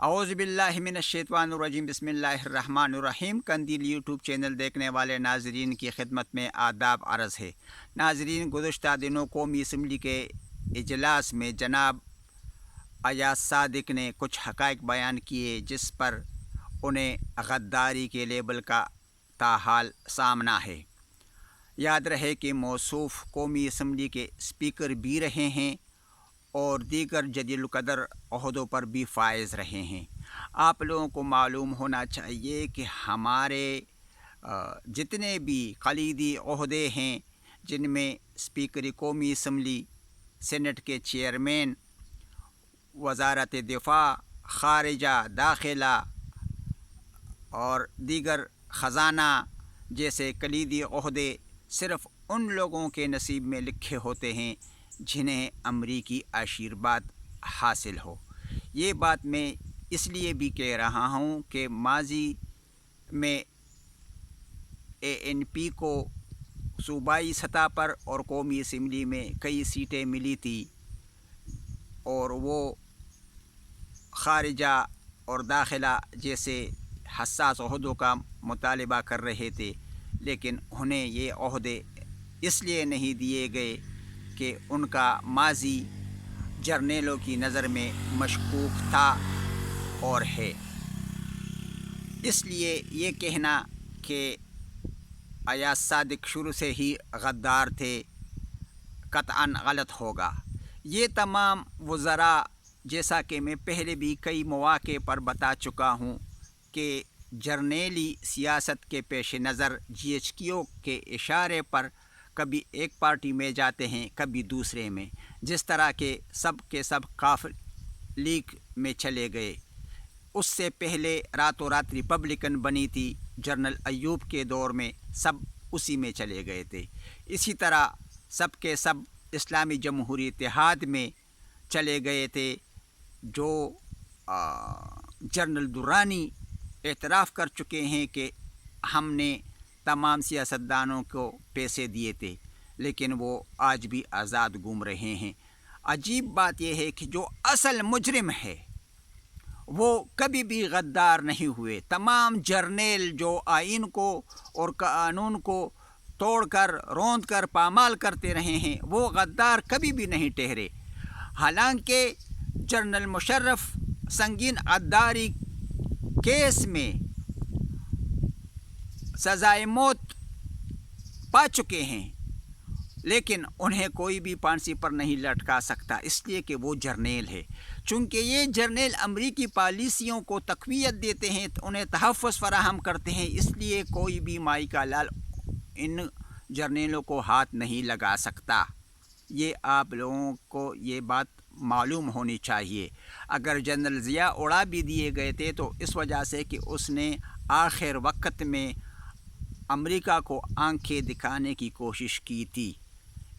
اعوذ باللہ من الشیطان الرجیم بسم اللہ الرحمن الرحیم۔ قندیل یوٹیوب چینل دیکھنے والے ناظرین کی خدمت میں آداب عرض ہے۔ ناظرین، گزشتہ دنوں قومی اسمبلی کے اجلاس میں جناب ایاز صادق نے کچھ حقائق بیان کیے جس پر انہیں غداری کے لیبل کا تاحال سامنا ہے۔ یاد رہے کہ موصوف قومی اسمبلی کے اسپیکر بھی رہے ہیں اور دیگر جلیل القدر عہدوں پر بھی فائز رہے ہیں۔ آپ لوگوں کو معلوم ہونا چاہیے کہ ہمارے جتنے بھی کلیدی عہدے ہیں، جن میں اسپیکر قومی اسمبلی، سینٹ کے چیئرمین، وزارت دفاع، خارجہ، داخلہ اور دیگر خزانہ جیسے کلیدی عہدے صرف ان لوگوں کے نصیب میں لکھے ہوتے ہیں جنہیں امریکی آشیرواد حاصل ہو۔ یہ بات میں اس لیے بھی کہہ رہا ہوں کہ ماضی میں ANP کو صوبائی سطح پر اور قومی اسمبلی میں کئی سیٹیں ملی تھی اور وہ خارجہ اور داخلہ جیسے حساس عہدوں کا مطالبہ کر رہے تھے، لیکن انہیں یہ عہدے اس لیے نہیں دیے گئے کہ ان کا ماضی جرنیلوں کی نظر میں مشکوک تھا اور ہے۔ اس لیے یہ کہنا کہ ایاز صادق شروع سے ہی غدار تھے قطعاً غلط ہوگا۔ یہ تمام وزراء، جیسا کہ میں پہلے بھی کئی مواقع پر بتا چکا ہوں کہ جرنیلی سیاست کے پیش نظر GHQ کے اشارے پر کبھی ایک پارٹی میں جاتے ہیں، کبھی دوسرے میں، جس طرح کے سب کاف لیگ میں چلے گئے۔ اس سے پہلے راتوں رات ریپبلکن بنی تھی، جنرل ایوب کے دور میں سب اسی میں چلے گئے تھے۔ اسی طرح سب کے سب اسلامی جمہوری اتحاد میں چلے گئے تھے، جو جنرل درانی اعتراف کر چکے ہیں کہ ہم نے تمام سیاستدانوں کو پیسے دیے تھے، لیکن وہ آج بھی آزاد گھوم رہے ہیں۔ عجیب بات یہ ہے کہ جو اصل مجرم ہے وہ کبھی بھی غدار نہیں ہوئے۔ تمام جرنیل جو آئین کو اور قانون کو توڑ کر روند کر پامال کرتے رہے ہیں، وہ غدار کبھی بھی نہیں ٹھہرے۔ حالانکہ جنرل مشرف سنگین غداری کیس میں سزائے موت پا چکے ہیں، لیکن انہیں کوئی بھی پھانسی پر نہیں لٹکا سکتا، اس لیے کہ وہ جرنیل ہے۔ چونکہ یہ جرنیل امریکی پالیسیوں کو تقویت دیتے ہیں، انہیں تحفظ فراہم کرتے ہیں، اس لیے کوئی بھی مائی کا لال ان جرنیلوں کو ہاتھ نہیں لگا سکتا۔ یہ آپ لوگوں کو یہ بات معلوم ہونی چاہیے۔ اگر جنرل ضیاء اڑا بھی دیے گئے تھے تو اس وجہ سے کہ اس نے آخر وقت میں امریکہ کو آنکھیں دکھانے کی کوشش کی تھی۔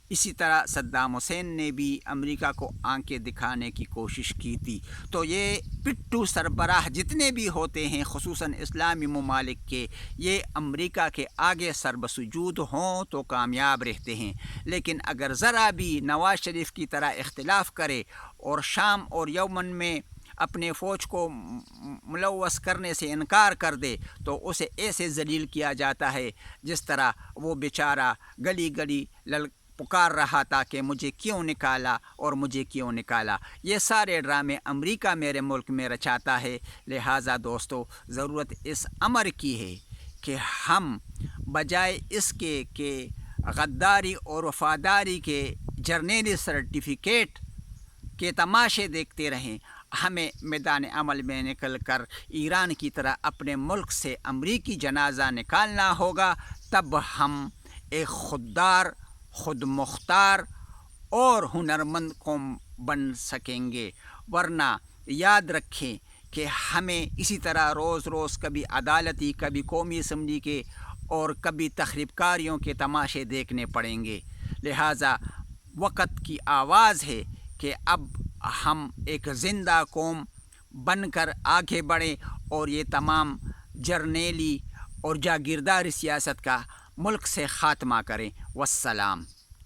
اسی طرح صدام حسین نے بھی امریکہ کو آنکھیں دکھانے کی کوشش کی تھی۔ تو یہ پٹھو سربراہ جتنے بھی ہوتے ہیں، خصوصاً اسلامی ممالک کے، یہ امریکہ کے آگے سر بسجود ہوں تو کامیاب رہتے ہیں۔ لیکن اگر ذرا بھی نواز شریف کی طرح اختلاف کرے اور شام اور یمن میں اپنے فوج کو ملوث کرنے سے انکار کر دے تو اسے ایسے ذلیل کیا جاتا ہے جس طرح وہ بیچارہ گلی گلی پکار رہا تھا کہ مجھے کیوں نکالا اور مجھے کیوں نکالا۔ یہ سارے ڈرامے امریکہ میرے ملک میں رچاتا ہے۔ لہٰذا دوستو، ضرورت اس امر کی ہے کہ ہم بجائے اس کے کہ غداری اور وفاداری کے جرنیلی سرٹیفکیٹ کے تماشے دیکھتے رہیں، ہمیں میدان عمل میں نکل کر ایران کی طرح اپنے ملک سے امریکی جنازہ نکالنا ہوگا۔ تب ہم ایک خوددار، خود مختار اور ہنرمند قوم بن سکیں گے۔ ورنہ یاد رکھیں کہ ہمیں اسی طرح روز روز کبھی عدالتی، کبھی قومی اسمبلی کے اور کبھی تخریب کاریوں کے تماشے دیکھنے پڑیں گے۔ لہٰذا وقت کی آواز ہے کہ اب ہم ایک زندہ قوم بن کر آگے بڑھیں اور یہ تمام جرنیلی اور جاگیرداری سیاست کا ملک سے خاتمہ کریں۔ والسلام۔